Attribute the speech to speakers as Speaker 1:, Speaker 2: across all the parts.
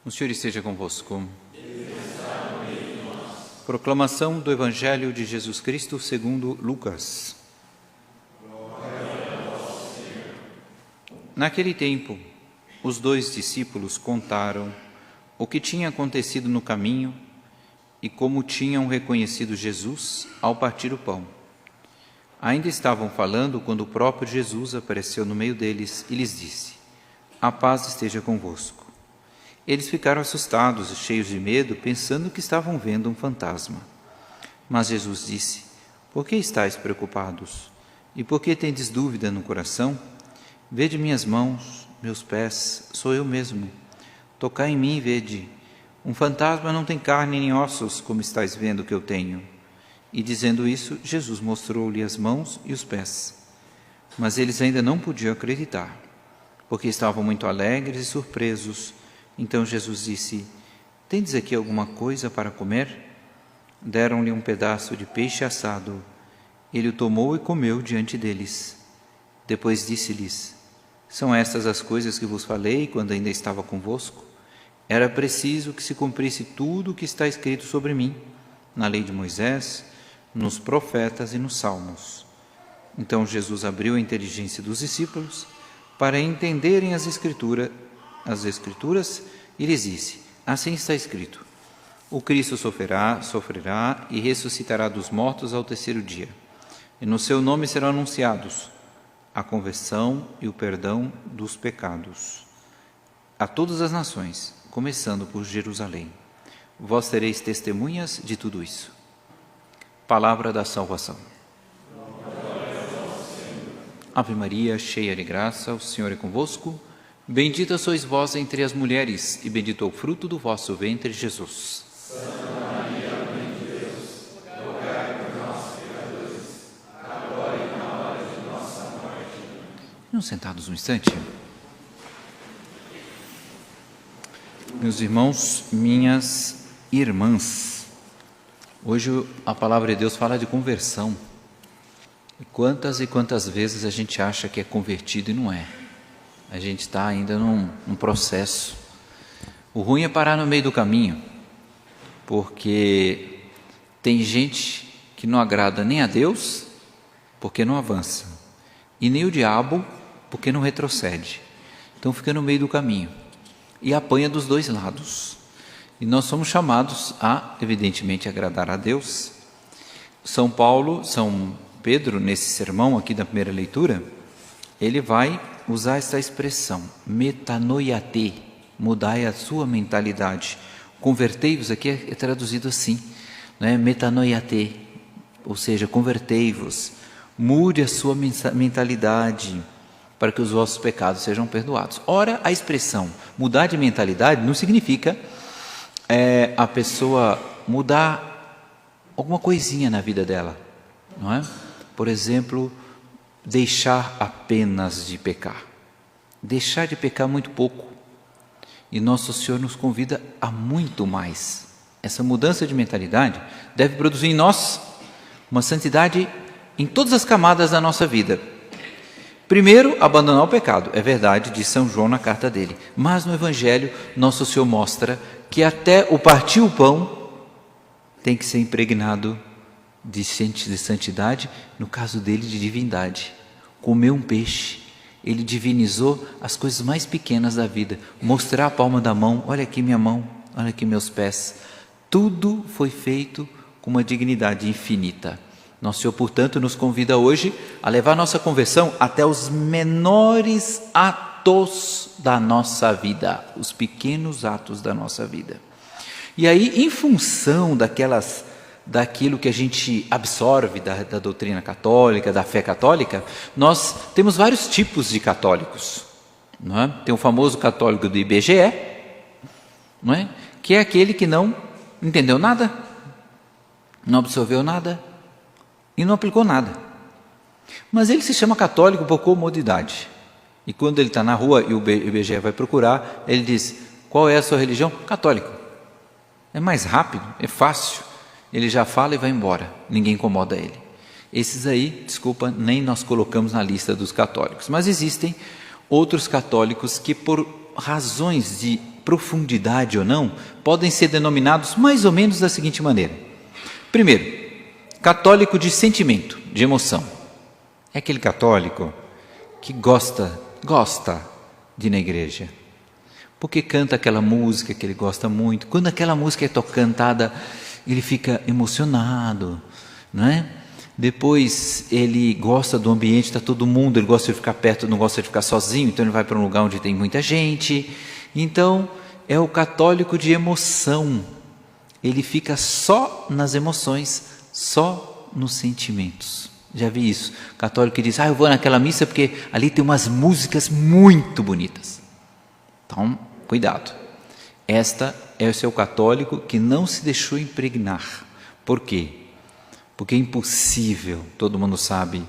Speaker 1: O Senhor esteja convosco. Proclamação do Evangelho de Jesus Cristo segundo Lucas. Naquele tempo, os 2 discípulos contaram o que tinha acontecido no caminho e como tinham reconhecido Jesus ao partir o pão. Ainda estavam falando quando o próprio Jesus apareceu no meio deles e lhes disse: "A paz esteja convosco." Eles ficaram assustados e cheios de medo, pensando que estavam vendo um fantasma. Mas Jesus disse: "Por que estáis preocupados? E por que tendes dúvida no coração? Vede minhas mãos, meus pés, sou eu mesmo. Tocai em mim e vede. Um fantasma não tem carne nem ossos, como estáis vendo que eu tenho." E dizendo isso, Jesus mostrou-lhe as mãos e os pés. Mas eles ainda não podiam acreditar, porque estavam muito alegres e surpresos. Então Jesus disse: "Tendes aqui alguma coisa para comer?" Deram-lhe um pedaço de peixe assado. Ele o tomou e comeu diante deles. Depois disse-lhes: "São estas as coisas que vos falei quando ainda estava convosco? Era preciso que se cumprisse tudo o que está escrito sobre mim, na lei de Moisés, nos profetas e nos salmos." Então Jesus abriu a inteligência dos discípulos para entenderem as Escrituras, e lhes disse: "Assim está escrito: o Cristo sofrerá e ressuscitará dos mortos ao terceiro dia, e no seu nome serão anunciados a conversão e o perdão dos pecados a todas as nações, começando por Jerusalém. Vós sereis testemunhas de tudo isso." Palavra da salvação. Ave Maria, cheia de graça, o Senhor é convosco. Bendita sois vós entre as mulheres, e bendito é o fruto do vosso ventre, Jesus.
Speaker 2: Santa Maria, Mãe de Deus, rogai por nós, pecadores, agora e na hora de nossa morte.
Speaker 1: Vamos sentados um instante. Meus irmãos, minhas irmãs, hoje a palavra de Deus fala de conversão. E quantas vezes a gente acha que é convertido e não é. A gente está ainda num processo. O ruim é parar no meio do caminho, porque tem gente que não agrada nem a Deus, porque não avança, e nem o diabo, porque não retrocede. Então fica no meio do caminho e apanha dos dois lados. E nós somos chamados a, evidentemente, agradar a Deus. São Pedro, nesse sermão aqui da primeira leitura, ele vai usar essa expressão, metanoiate, mudai a sua mentalidade. Convertei-vos aqui é traduzido assim, né? Metanoiate, ou seja, convertei-vos, mude a sua mentalidade para que os vossos pecados sejam perdoados. Ora, a expressão mudar de mentalidade não significa a pessoa mudar alguma coisinha na vida dela, não é? Por exemplo, deixar apenas de pecar. Deixar de pecar muito pouco. E Nosso Senhor nos convida a muito mais. Essa mudança de mentalidade deve produzir em nós uma santidade em todas as camadas da nossa vida. Primeiro, abandonar o pecado. É verdade, diz São João na carta dele. Mas no Evangelho, Nosso Senhor mostra que até o partir o pão tem que ser impregnado de santidade, no caso dele, de divindade. Comer um peixe, ele divinizou as coisas mais pequenas da vida. Mostrar a palma da mão, olha aqui minha mão, olha aqui meus pés. Tudo foi feito com uma dignidade infinita. Nosso Senhor, portanto, nos convida hoje a levar nossa conversão até os menores atos da nossa vida, os pequenos atos da nossa vida. E aí, em função daquilo que a gente absorve da doutrina católica, da fé católica, nós temos vários tipos de católicos, não é? Tem o famoso católico do IBGE, não é? Que é aquele que não entendeu nada, não absorveu nada e não aplicou nada. Mas ele se chama católico por comodidade. E quando ele está na rua e o IBGE vai procurar, ele diz: "Qual é a sua religião?" "Católico." É mais rápido, é fácil. Ele já fala e vai embora, ninguém incomoda ele. Esses aí, desculpa, nem nós colocamos na lista dos católicos. Mas existem outros católicos que, por razões de profundidade ou não, podem ser denominados mais ou menos da seguinte maneira. Primeiro, católico de sentimento, de emoção. É aquele católico que gosta de ir na igreja, porque canta aquela música que ele gosta muito. Quando aquela música é cantada, ele fica emocionado, não é? Depois ele gosta do ambiente, está todo mundo, ele gosta de ficar perto, não gosta de ficar sozinho, então ele vai para um lugar onde tem muita gente. Então é o católico de emoção, ele fica só nas emoções, só nos sentimentos. Já vi isso, católico que diz, eu vou naquela missa porque ali tem umas músicas muito bonitas. Então, cuidado. Esta é o seu católico que não se deixou impregnar. Por quê? Porque é impossível, todo mundo sabe,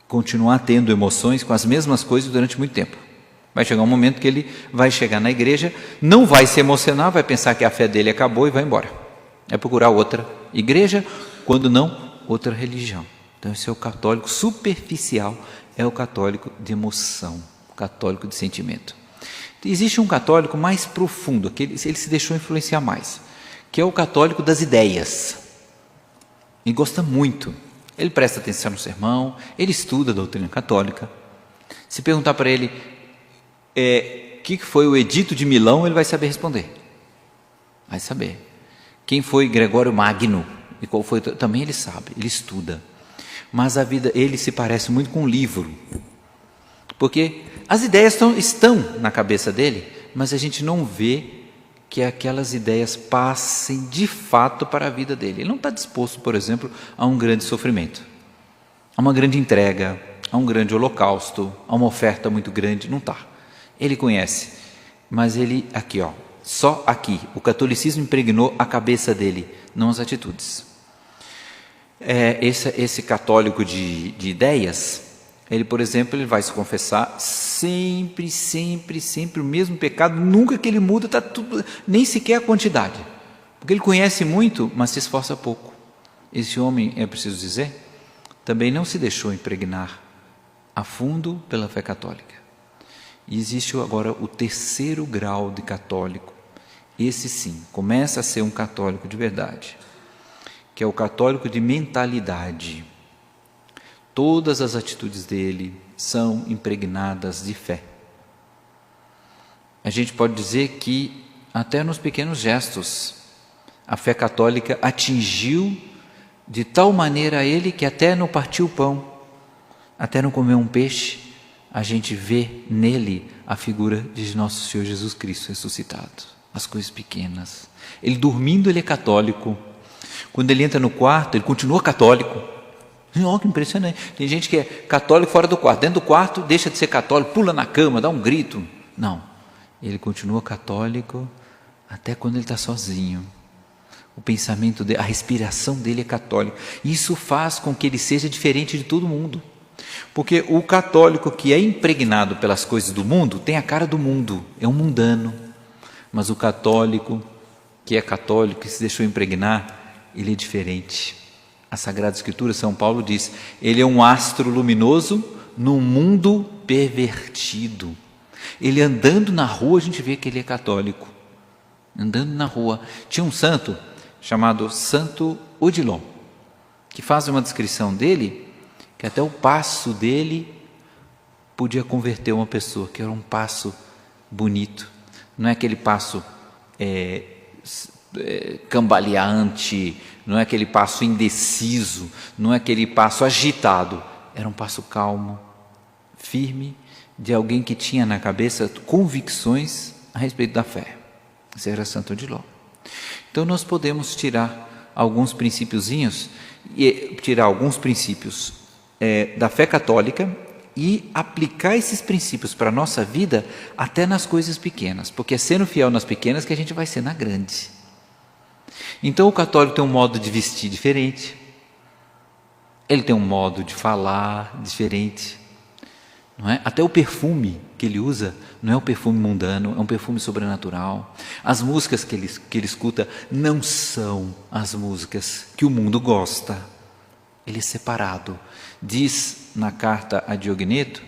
Speaker 1: continuar tendo emoções com as mesmas coisas durante muito tempo. Vai chegar um momento que ele vai chegar na igreja, não vai se emocionar, vai pensar que a fé dele acabou e vai embora. É procurar outra igreja, quando não, outra religião. Então esse é o católico superficial, é o católico de emoção, o católico de sentimento. Existe um católico mais profundo, que ele se deixou influenciar mais, que é o católico das ideias. Ele gosta muito, ele presta atenção no sermão, ele estuda a doutrina católica. Se perguntar para ele o que foi o Edito de Milão, ele vai saber responder. Vai saber. Quem foi Gregório Magno e qual foi, também ele sabe, ele estuda. Mas a vida, ele se parece muito com um livro, porque as ideias estão na cabeça dele, mas a gente não vê que aquelas ideias passem de fato para a vida dele. Ele não está disposto, por exemplo, a um grande sofrimento, a uma grande entrega, a um grande holocausto, a uma oferta muito grande, não está. Ele conhece, mas ele aqui, só aqui, o catolicismo impregnou a cabeça dele, não as atitudes. Esse católico de ideias, ele, por exemplo, ele vai se confessar sempre o mesmo pecado, nunca que ele muda, está tudo, nem sequer a quantidade, porque ele conhece muito, mas se esforça pouco. Esse homem, é preciso dizer, também não se deixou impregnar a fundo pela fé católica. E existe agora o terceiro grau de católico, esse sim, começa a ser um católico de verdade, que é o católico de mentalidade. Todas as atitudes dele são impregnadas de fé. A gente pode dizer que até nos pequenos gestos a fé católica atingiu de tal maneira a ele que até no partir o pão, até no comer um peixe, a gente vê nele a figura de nosso Senhor Jesus Cristo ressuscitado. As coisas pequenas. Ele dormindo, ele é católico. Quando ele entra no quarto, ele continua católico. Olha que impressionante. Tem gente que é católico fora do quarto. Dentro do quarto, deixa de ser católico, pula na cama, dá um grito. Não. Ele continua católico até quando ele está sozinho. O pensamento dele, a respiração dele é católica. Isso faz com que ele seja diferente de todo mundo. Porque o católico que é impregnado pelas coisas do mundo tem a cara do mundo, é um mundano. Mas o católico que é católico, que se deixou impregnar, ele é diferente. A Sagrada Escritura, São Paulo diz, ele é um astro luminoso num mundo pervertido. Ele andando na rua, a gente vê que ele é católico. Andando na rua. Tinha um santo chamado Santo Odilon, que faz uma descrição dele, que até o passo dele podia converter uma pessoa, que era um passo bonito. Não é aquele passo cambaleante, não é aquele passo indeciso, não é aquele passo agitado. Era um passo calmo, firme, de alguém que tinha na cabeça convicções a respeito da fé. Esse era Santo Odilon. Então nós podemos tirar alguns princípiozinhos, tirar alguns princípios da fé católica e aplicar esses princípios para a nossa vida até nas coisas pequenas, porque é sendo fiel nas pequenas que a gente vai ser na grande. Então o católico tem um modo de vestir diferente, ele tem um modo de falar diferente, não é? Até o perfume que ele usa não é um perfume mundano, é um perfume sobrenatural. As músicas que ele escuta não são as músicas que o mundo gosta, ele é separado. Diz na carta a Diogneto,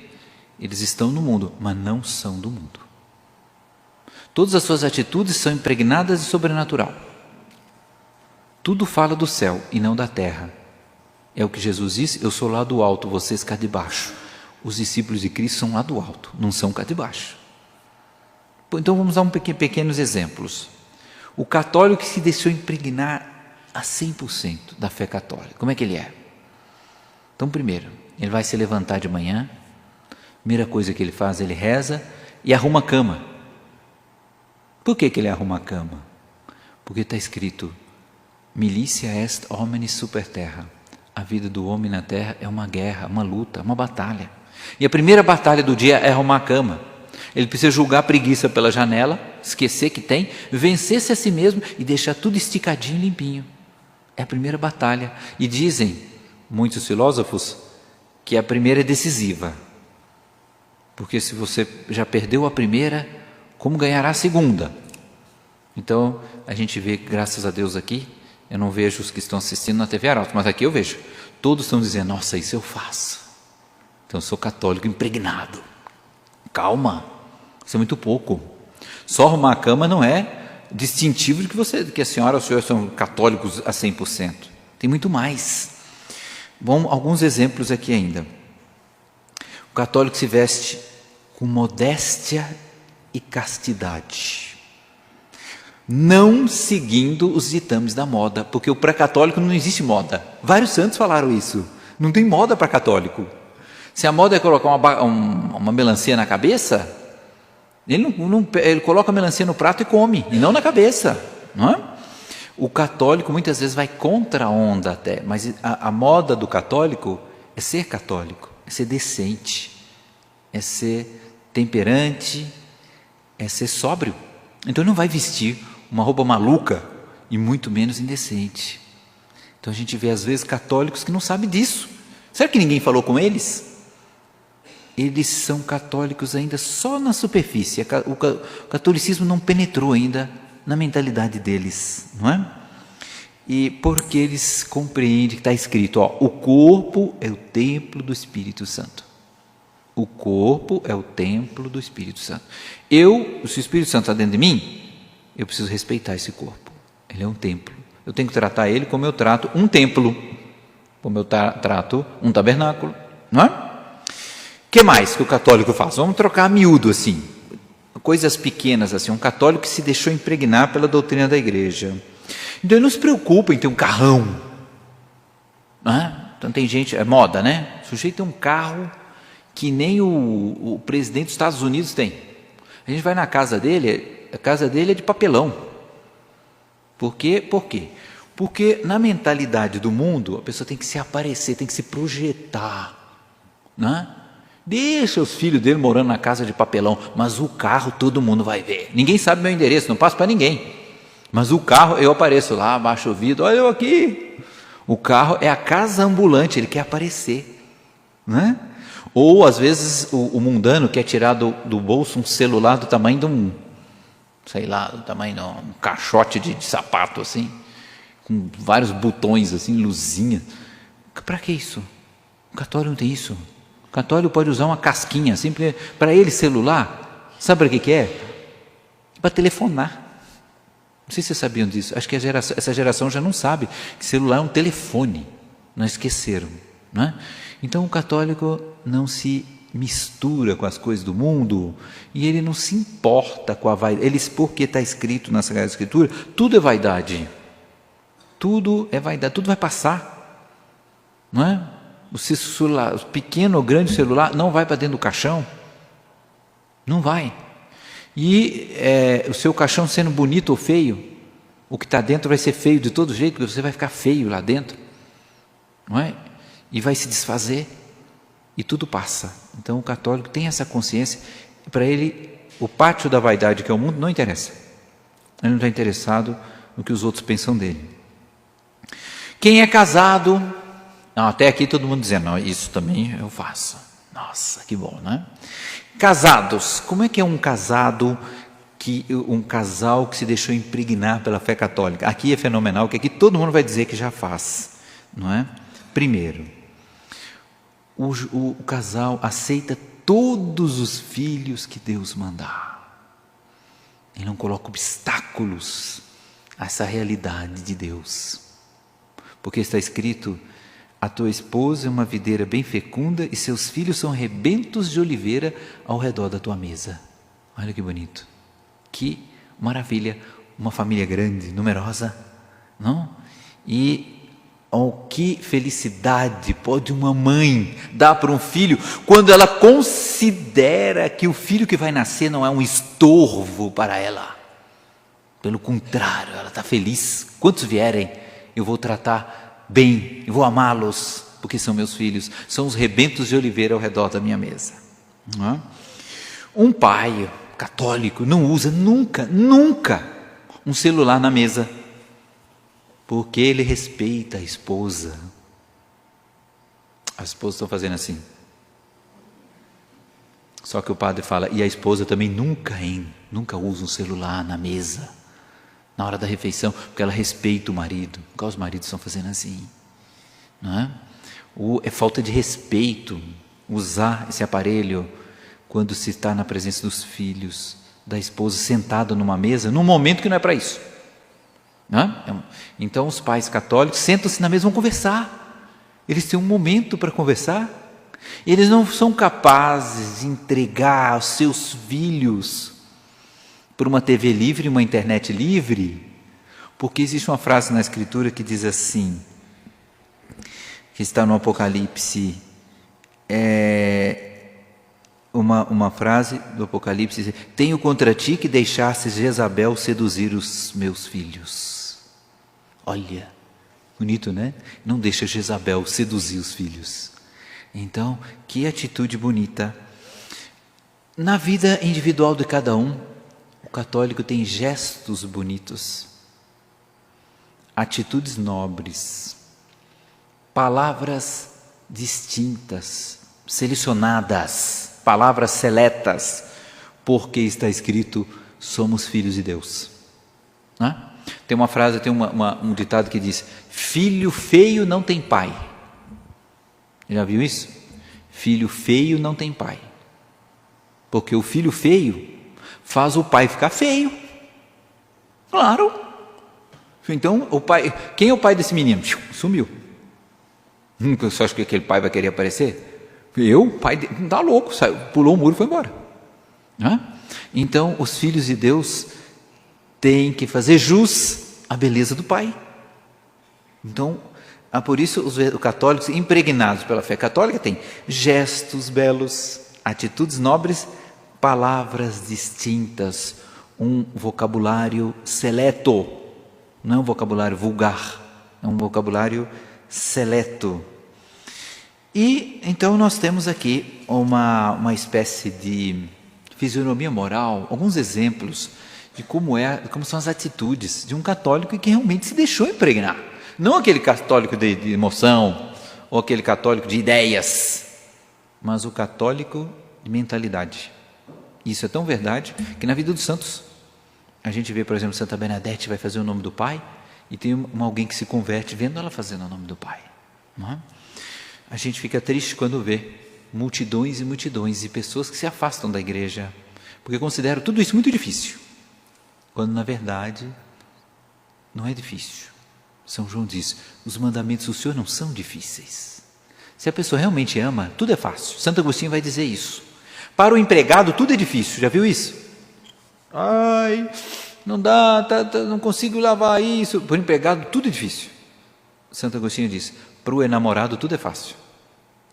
Speaker 1: eles estão no mundo, mas não são do mundo. Todas as suas atitudes são impregnadas de sobrenatural. Tudo fala do céu e não da terra. É o que Jesus disse: eu sou lá do alto, vocês cá de baixo. Os discípulos de Cristo são lá do alto, não são cá de baixo. Então vamos dar pequenos exemplos. O católico que se deixou impregnar a 100% da fé católica, como é que ele é? Então, primeiro, ele vai se levantar de manhã, primeira coisa que ele faz, ele reza e arruma a cama. Por que ele arruma a cama? Porque está escrito: militia est hominis super terra. A vida do homem na terra é uma guerra, uma luta, uma batalha. E a primeira batalha do dia é arrumar a cama. Ele precisa julgar a preguiça pela janela, esquecer que tem, vencer-se a si mesmo e deixar tudo esticadinho, limpinho. É a primeira batalha. E dizem muitos filósofos que a primeira é decisiva. Porque se você já perdeu a primeira, como ganhará a segunda? Então, a gente vê, graças a Deus aqui, eu não vejo os que estão assistindo na TV Arauto, mas aqui eu vejo. Todos estão dizendo: nossa, isso eu faço. Então, eu sou católico impregnado. Calma, isso é muito pouco. Só arrumar a cama não é distintivo de que a senhora ou o senhor são católicos a 100%. Tem muito mais. Bom, alguns exemplos aqui ainda. O católico se veste com modéstia e castidade, não seguindo os ditames da moda, porque o pré-católico não existe moda. Vários santos falaram isso. Não tem moda para católico. Se a moda é colocar uma melancia na cabeça, ele coloca a melancia no prato e come, e não na cabeça, não é? O católico muitas vezes vai contra a onda até, mas a moda do católico é ser católico, é ser decente, é ser temperante, é ser sóbrio. Então ele não vai vestir uma roupa maluca e muito menos indecente. Então a gente vê às vezes católicos que não sabem disso. Será que ninguém falou com eles? Eles são católicos ainda só na superfície. O catolicismo não penetrou ainda na mentalidade deles, não é? E porque eles compreendem que está escrito, ó, o corpo é o templo do Espírito Santo. O corpo é o templo do Espírito Santo. Se o Espírito Santo está dentro de mim, eu preciso respeitar esse corpo. Ele é um templo. Eu tenho que tratar ele como eu trato um templo, como eu trato um tabernáculo, não é? O que mais que o católico faz? Vamos trocar a miúdo assim, coisas pequenas assim. Um católico que se deixou impregnar pela doutrina da igreja. Então ele não se preocupa em ter um carrão, não é? Então tem gente, é moda, né? O sujeito tem um carro que nem o presidente dos Estados Unidos tem. A gente vai na casa dele, a casa dele é de papelão. Por quê? Por quê? Porque na mentalidade do mundo, a pessoa tem que se aparecer, tem que se projetar, né? Deixa os filhos dele morando na casa de papelão, mas o carro todo mundo vai ver. Ninguém sabe meu endereço, não passo para ninguém. Mas o carro, eu apareço lá, abaixo o vidro, olha eu aqui. O carro é a casa ambulante, ele quer aparecer, né? Ou às vezes o mundano quer tirar do bolso um celular do tamanho de um, sei lá, do tamanho de um caixote de sapato assim, com vários botões assim, luzinha. Para que isso? O católico não tem isso. O católico pode usar uma casquinha, simples. Para ele celular, sabe para que é? Para telefonar. Não sei se vocês sabiam disso. Acho que essa geração já não sabe que celular é um telefone. Não esqueceram, não é? Então o católico não se mistura com as coisas do mundo e ele não se importa com a vaidade. Porque está escrito na Sagrada Escritura, tudo é vaidade. Tudo é vaidade, tudo vai passar, não é? O celular, o pequeno ou grande celular não vai para dentro do caixão, não vai. E o seu caixão sendo bonito ou feio, o que está dentro vai ser feio de todo jeito, porque você vai ficar feio lá dentro, não é? E vai se desfazer, e tudo passa. Então o católico tem essa consciência, e para ele o pátio da vaidade que é o mundo não interessa. Ele não está interessado no que os outros pensam dele. Quem é casado, não, até aqui todo mundo dizendo, não, isso também eu faço. Nossa, que bom, né? Casados, como é que é um casal que se deixou impregnar pela fé católica? Aqui é fenomenal, que aqui todo mundo vai dizer que já faz, não é? Primeiro, o casal aceita todos os filhos que Deus mandar. Ele não coloca obstáculos a essa realidade de Deus. Porque está escrito: a tua esposa é uma videira bem fecunda e seus filhos são rebentos de oliveira ao redor da tua mesa. Olha que bonito. Que maravilha. Uma família grande, numerosa, não? E que felicidade pode uma mãe dar para um filho quando ela considera que o filho que vai nascer não é um estorvo para ela. Pelo contrário, ela está feliz. Quantos vierem, eu vou tratar bem, eu vou amá-los, porque são meus filhos, são os rebentos de oliveira ao redor da minha mesa. Não é? Um pai católico não usa nunca um celular na mesa, porque ele respeita a esposa. As esposas estão fazendo assim. Só que o padre fala: e a esposa também nunca usa um celular na mesa, na hora da refeição, porque ela respeita o marido. Porque os maridos estão fazendo assim, não é? É falta de respeito usar esse aparelho quando se está na presença dos filhos, da esposa, sentada numa mesa, num momento que não é para isso. Não é? Então os pais católicos sentam-se na mesa e vão conversar. Eles têm um momento para conversar. Eles não são capazes de entregar os seus filhos por uma TV livre, uma internet livre, porque existe uma frase na Escritura que diz assim, que está no Apocalipse, uma frase do Apocalipse diz: tenho contra ti que deixasses Jezabel seduzir os meus filhos. Olha, bonito, né? Não deixa Jezabel seduzir os filhos. Então, que atitude bonita. Na vida individual de cada um, o católico tem gestos bonitos, atitudes nobres, palavras distintas, selecionadas, palavras seletas, porque está escrito: somos filhos de Deus. Não é? Tem uma frase, tem um ditado que diz: filho feio não tem pai. Já viu isso? Filho feio não tem pai, porque o filho feio faz o pai ficar feio. Claro. Então o pai, quem é o pai desse menino? Sumiu. Você acha que aquele pai vai querer aparecer? O pai não está louco, saiu, pulou o muro e foi embora. Então os filhos de Deus têm que fazer jus à beleza do pai. Então, por isso os católicos impregnados pela fé católica têm gestos belos, atitudes nobres, palavras distintas, um vocabulário seleto, não é um vocabulário vulgar, é um vocabulário seleto. E então nós temos aqui uma espécie de fisionomia moral, alguns exemplos de como são as atitudes de um católico que realmente se deixou impregnar. Não aquele católico de emoção, ou aquele católico de ideias, mas o católico de mentalidade. Isso é tão verdade que na vida dos santos, a gente vê, por exemplo, Santa Bernadette vai fazer o nome do Pai, e tem alguém que se converte vendo ela fazendo o nome do Pai. Não é? A gente fica triste quando vê multidões e multidões de pessoas que se afastam da igreja, porque consideram tudo isso muito difícil, quando na verdade não é difícil. São João diz: os mandamentos do Senhor não são difíceis. Se a pessoa realmente ama, tudo é fácil. Santo Agostinho vai dizer isso. Para o empregado tudo é difícil, já viu isso? Ai, não dá, não consigo lavar isso. Para o empregado tudo é difícil. Santo Agostinho diz: para o enamorado tudo é fácil.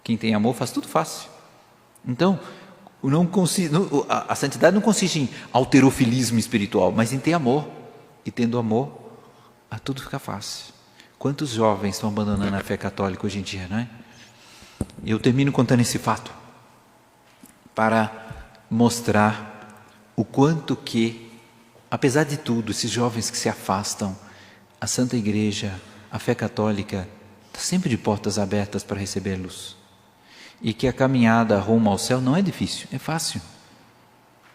Speaker 1: Quem tem amor faz tudo fácil. Então, a santidade não consiste em halterofilismo espiritual, mas em ter amor. E tendo amor, a tudo fica fácil. Quantos jovens estão abandonando a fé católica hoje em dia, não é? Eu termino contando esse fato para mostrar o quanto que, apesar de tudo, esses jovens que se afastam, a Santa Igreja, a fé católica, está sempre de portas abertas para recebê-los. E que a caminhada rumo ao céu não é difícil, é fácil.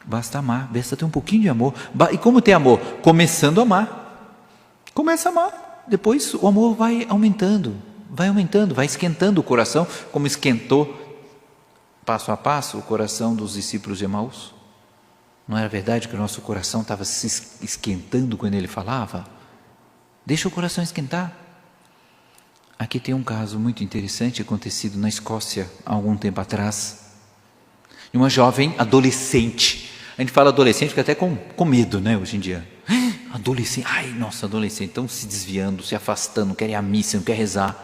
Speaker 1: Basta amar, basta ter um pouquinho de amor. E como ter amor? Começando a amar. Começa a amar, depois o amor vai aumentando, vai esquentando o coração, como esquentou passo a passo o coração dos discípulos de Emaús. Não era verdade que o nosso coração estava se esquentando quando ele falava? Deixa o coração esquentar. Aqui tem um caso muito interessante acontecido na Escócia há algum tempo atrás. De uma jovem adolescente. A gente fala adolescente, fica até com medo, né, hoje em dia. Adolescente, ai, nossa, adolescente. Estão se desviando, se afastando, não querem ir à missa, não querem rezar.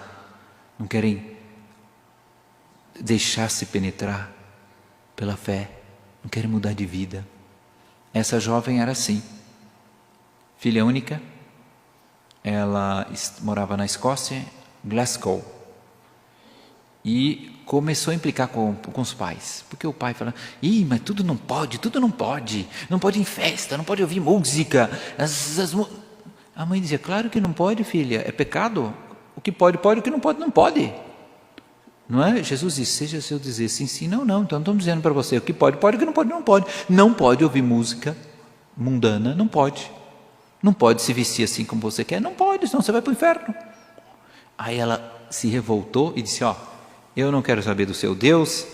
Speaker 1: Não querem deixar-se penetrar pela fé. Não querem mudar de vida. Essa jovem era assim. Filha única. Ela morava na Escócia, Glasgow. E começou a implicar com os pais. Porque o pai falava, mas tudo não pode. Não pode ir em festa, não pode ouvir música. A mãe dizia, claro que não pode, filha, é pecado. O que pode, pode, o que não pode, não pode. Não é? Jesus disse, seja seu dizer sim, sim, não, não. Então estamos dizendo para você, o que pode, pode, o que não pode, não pode. Não pode ouvir música mundana, não pode. Não pode se vestir assim como você quer, não pode, senão você vai para o inferno. Aí ela se revoltou e disse, eu não quero saber do seu Deus,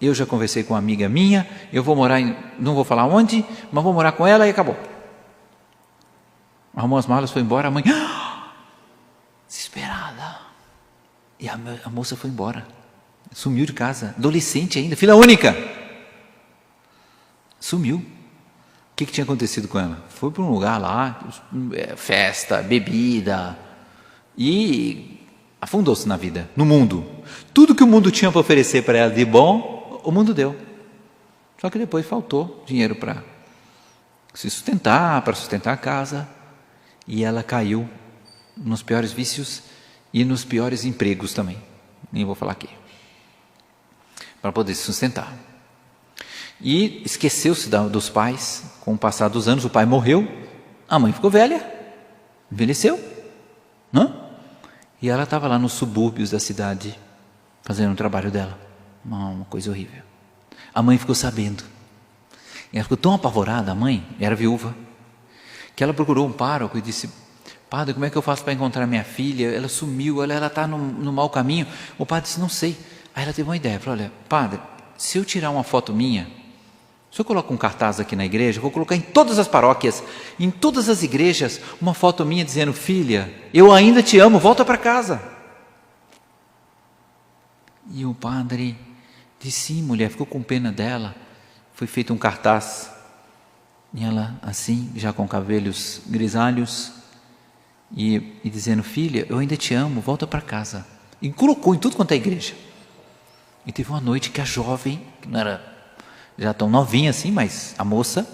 Speaker 1: eu já conversei com uma amiga minha, eu vou morar não vou falar onde, mas vou morar com ela e acabou. Arrumou as malas, foi embora, a mãe, desesperada. E a moça foi embora, sumiu de casa, adolescente ainda, filha única. Sumiu. O que tinha acontecido com ela? Foi para um lugar lá, festa, bebida, e afundou-se na vida, no mundo. Tudo que o mundo tinha para oferecer para ela de bom, o mundo deu. Só que depois faltou dinheiro para se sustentar, para sustentar a casa, e ela caiu nos piores vícios e nos piores empregos também. Nem vou falar aqui. Para poder se sustentar. E esqueceu-se dos pais. Com o passar dos anos, o pai morreu, a mãe ficou velha, envelheceu, não? E ela estava lá nos subúrbios da cidade, fazendo o trabalho dela. Uma coisa horrível. A mãe ficou sabendo. E ela ficou tão apavorada, a mãe, era viúva, que ela procurou um pároco e disse, padre, como é que eu faço para encontrar minha filha? Ela sumiu, ela está no mau caminho. O padre disse, não sei. Aí ela teve uma ideia, falou, olha, padre, se eu tirar uma foto minha, se eu coloco um cartaz aqui na igreja, eu vou colocar em todas as paróquias, em todas as igrejas, uma foto minha dizendo, filha, eu ainda te amo, volta para casa. E o padre disse, sim, mulher, ficou com pena dela. Foi feito um cartaz, e ela assim, já com cabelos grisalhos, e dizendo, filha, eu ainda te amo, volta para casa. E colocou em tudo quanto é igreja. E teve uma noite que a jovem, que não era já tão novinha assim, mas a moça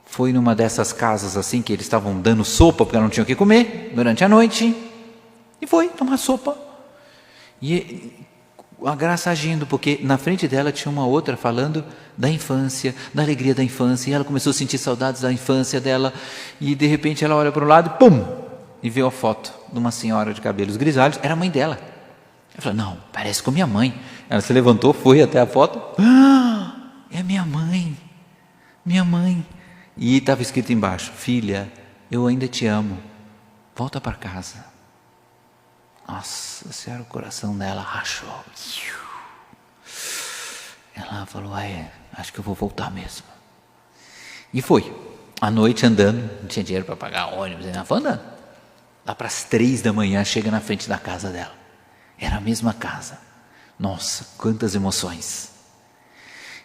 Speaker 1: foi numa dessas casas assim, que eles estavam dando sopa, porque ela não tinha o que comer, durante a noite, e foi tomar sopa. E a graça agindo, porque na frente dela tinha uma outra falando da infância, da alegria da infância, e ela começou a sentir saudades da infância dela, e de repente ela olha para o lado, pum, e vê a foto de uma senhora de cabelos grisalhos, era a mãe dela. Ela falou, não, parece com minha mãe. Ela se levantou, foi até a foto, é minha mãe, minha mãe. E estava escrito embaixo, filha, eu ainda te amo, volta para casa. Nossa Senhora, o coração dela rachou. Ela falou, acho que eu vou voltar mesmo. E foi, à noite andando, não tinha dinheiro para pagar ônibus, ela foi andando. Lá para as 3 da manhã, chega na frente da casa dela. Era a mesma casa. Nossa, quantas emoções.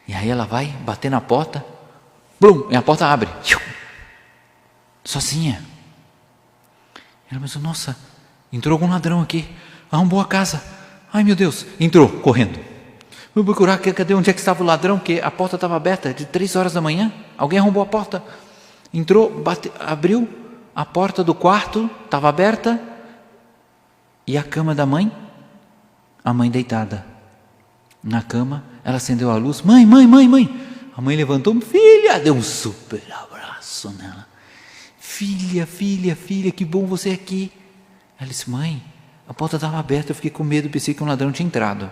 Speaker 1: E aí ela vai bater na porta, blum, e a porta abre. Sozinha. Ela pensou, nossa, entrou algum ladrão aqui, arrombou a casa. Ai meu Deus, entrou correndo. Fui procurar, cadê, onde é que estava o ladrão? Porque a porta estava aberta, de 3 horas da manhã. Alguém arrombou a porta. Entrou, abriu a porta do quarto, estava aberta. E a cama da mãe? A mãe deitada na cama, ela acendeu a luz, mãe. A mãe levantou, filha, deu um super abraço nela. Filha, que bom você aqui. Ela disse, mãe, a porta estava aberta, eu fiquei com medo, pensei que um ladrão tinha entrado.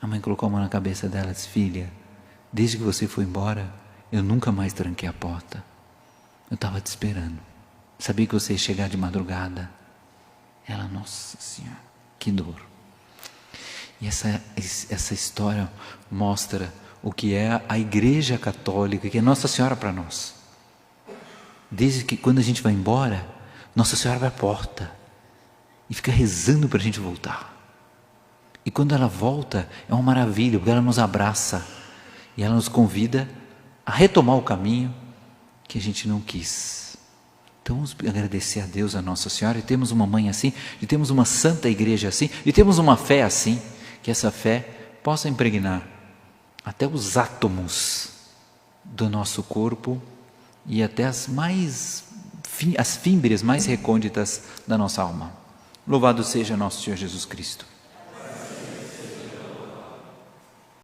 Speaker 1: A mãe colocou a mão na cabeça dela e disse, filha, desde que você foi embora, eu nunca mais tranquei a porta. Eu estava te esperando, sabia que você ia chegar de madrugada. Ela, nossa Senhora, que dor. E essa história mostra o que é a Igreja Católica, que é Nossa Senhora para nós. Desde que quando a gente vai embora, Nossa Senhora vai à porta e fica rezando para a gente voltar. E quando ela volta, é uma maravilha, porque ela nos abraça e ela nos convida a retomar o caminho que a gente não quis. Então vamos agradecer a Deus, a Nossa Senhora, e temos uma mãe assim, e temos uma santa igreja assim, e temos uma fé assim, que essa fé possa impregnar até os átomos do nosso corpo e até as fímbrias mais recônditas da nossa alma. Louvado seja nosso Senhor Jesus Cristo.